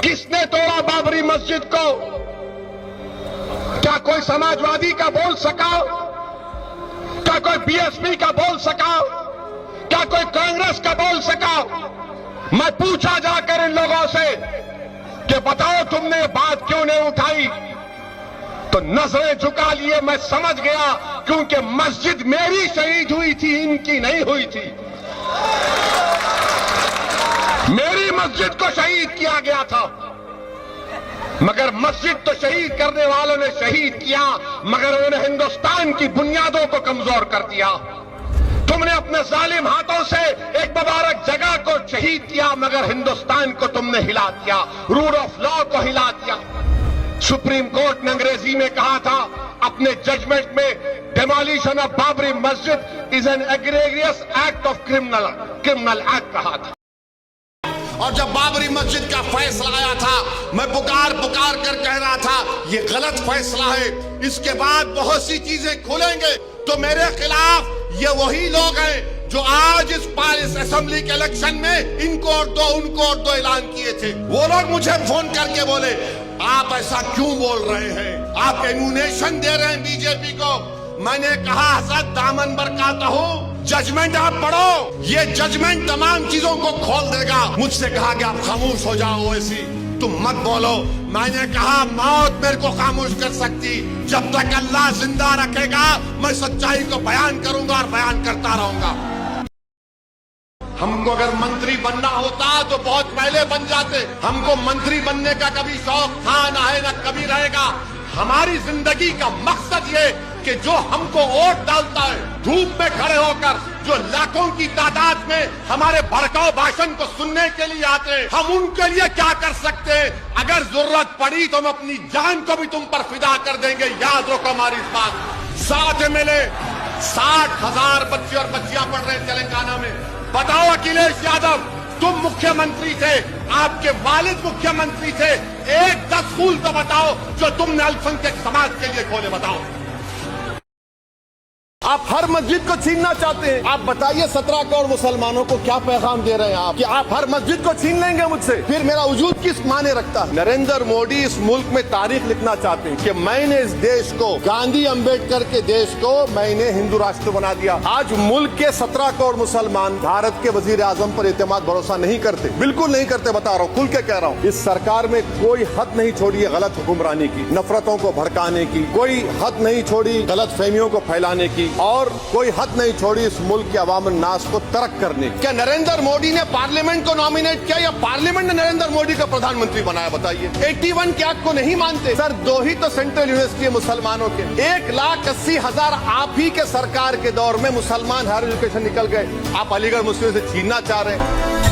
किसने तोड़ा बाबरी मस्जिद को? क्या कोई समाजवादी का बोल सका? क्या कोई बीएसपी का बोल सका? क्या कोई कांग्रेस का बोल सका? मैं पूछा जाकर इन लोगों से कि बताओ तुमने ये बात क्यों नहीं उठाई, तो नजरें झुका लिए। मैं समझ गया क्योंकि मस्जिद मेरी शहीद हुई थी, इनकी नहीं हुई थी। मेरी मस्जिद को शहीद किया गया था, मगर मस्जिद तो शहीद करने वालों ने शहीद किया, मगर उन्होंने हिंदुस्तान की बुनियादों को कमजोर कर दिया। तुमने अपने जालिम हाथों से एक मुबारक जगह को शहीद किया, मगर हिंदुस्तान को तुमने हिला दिया, रूल ऑफ लॉ को हिला दिया। सुप्रीम कोर्ट ने अंग्रेजी में कहा था अपने जजमेंट में, demolition of Babri Masjid is an egregious act of criminal act कहा था। और जब बाबरी मस्जिद का फैसला आया था, मैं पुकार पुकार कर कह रहा था ये गलत फैसला है, इसके बाद बहुत सी चीजें खुलेंगे। तो मेरे खिलाफ ये वही लोग हैं जो आज इस असेंबली के इलेक्शन में इनको और दो उनको और दो ऐलान किए थे। वो लोग मुझे फोन करके बोले आप ऐसा क्यों बोल रहे हैं, आप एम्यूनेशन दे रहे हैं बीजेपी को। मैंने कहा हजरत दामन बरकाता हूं, जजमेंट आप पढ़ो, ये जजमेंट तमाम चीजों को खोल देगा। मुझसे कहा कि आप खामोश हो जाओ, ऐसी तुम मत बोलो। मैंने कहा मौत मेरे को खामोश कर सकती, जब तक अल्लाह जिंदा रखेगा मैं सच्चाई को बयान करूंगा और बयान करता रहूंगा। हमको अगर मंत्री बनना होता तो बहुत पहले बन जाते। हमको मंत्री बनने का कभी शौक था ना है ना कभी रहेगा। हमारी जिंदगी का मकसद ये कि जो हमको वोट डालता है धूप में खड़े होकर, जो लाखों की तादाद में हमारे भड़काऊ भाषण को सुनने के लिए आते हैं, हम उनके लिए क्या कर सकते हैं। अगर जरूरत पड़ी तो हम अपनी जान को भी तुम पर फिदा कर देंगे, याद रखो हमारी इस बात। साथ मिले 60,000 बच्चे और बच्चियां पढ़ रहे हैं तेलंगाना में। बताओ अखिलेश यादव, तुम मुख्यमंत्री थे, आपके वालिद मुख्यमंत्री थे, एक 10 स्कूल तो बताओ जो तुमने अल्पसंख्यक समाज के लिए खोले, बताओ। आप हर मस्जिद को छीनना चाहते हैं। आप बताइए 17 करोड़ मुसलमानों को क्या पैगाम दे रहे हैं आप कि आप हर मस्जिद को छीन लेंगे मुझसे, फिर मेरा वजूद किस माने रखता है। नरेंद्र मोदी इस मुल्क में तारीख लिखना चाहते हैं कि मैंने इस देश को, गांधी अंबेडकर के देश को मैंने हिंदू राष्ट्र बना दिया। आज मुल्क के 17 करोड़ मुसलमान भारत के वजीर आजम पर एतमाद भरोसा नहीं करते, बिल्कुल नहीं करते। बता रहा हूँ, खुल के कह रहा हूँ। इस सरकार में कोई हद नहीं छोड़ी है गलत हुक्मरानी की, नफरतों को भड़काने की, कोई हद नहीं छोड़ी गलत फहमियों को फैलाने की, और कोई हद नहीं छोड़ी इस मुल्क के अवाम नास को तर्क करने की। क्या नरेंद्र मोदी ने पार्लियामेंट को नॉमिनेट किया या पार्लियामेंट ने नरेंद्र मोदी को प्रधानमंत्री बनाया, बताइए। 81 के एक्ट को नहीं मानते सर। 2 ही तो सेंट्रल यूनिवर्सिटी है मुसलमानों के। 1,80,000 आप ही के सरकार के दौर में मुसलमान हायर एजुकेशन निकल गए। आप अलीगढ़ मुस्लिम से छीनना चाह रहे हैं।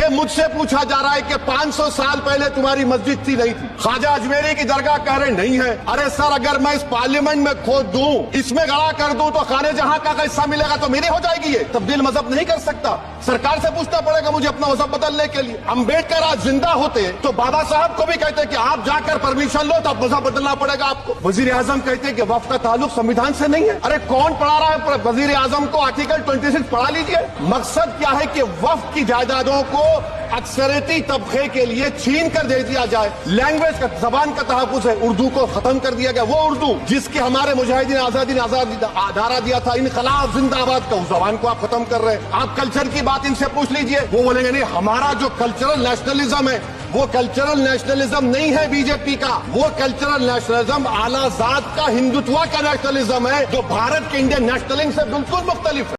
मुझसे पूछा जा रहा है कि 500 साल पहले तुम्हारी मस्जिद थी, नहीं थी। ख्वाजा अजमेरी की दरगाह कह रहे नहीं है। अरे सर, अगर मैं इस पार्लियामेंट में खोद दूं, इसमें गड़ा कर दूं, तो खाने जहां का हिस्सा मिलेगा तो मेरी हो जाएगी। ये तब्दील मजहब नहीं कर सकता। सरकार से पूछना पड़ेगा मुझे अपना मजहब बदलने के लिए। अम्बेडकर आज जिंदा होते तो बाबा साहब को भी कहते कि आप जाकर परमिशन लो, तो अब मजहब बदलना पड़ेगा आपको। वजीर आजम कहते कि वक्फ का ताल्लुक संविधान से नहीं है। अरे कौन पढ़ा रहा है वजीर आजम को आर्टिकल 26? पढ़ा लीजिए। मकसद क्या है कि वक्फ की जायदादों को अक्सरियती तबके के लिए छीन कर दे दिया जाए। लैंग्वेज का, जबान का तहफ़्फ़ुज़ है, उर्दू को खत्म कर दिया गया। वो उर्दू जिसके हमारे मुजाहिदीन आजादी ने नारा दिया था, इनकलाब जिंदाबाद का, उस जबान को आप खत्म कर रहे हैं। आप कल्चर की बात इनसे पूछ लीजिए, वो बोलेंगे नहीं, हमारा जो कल्चरल नेशनलिज्म है वो कल्चरल नेशनलिज्म नहीं है बीजेपी का। वो कल्चरल नेशनलिज्म आला जात का, हिंदुत्व का नेशनलिज्म है, जो भारत के इंडियन नेशनलिज्म से बिल्कुल मुख्तलिफ है।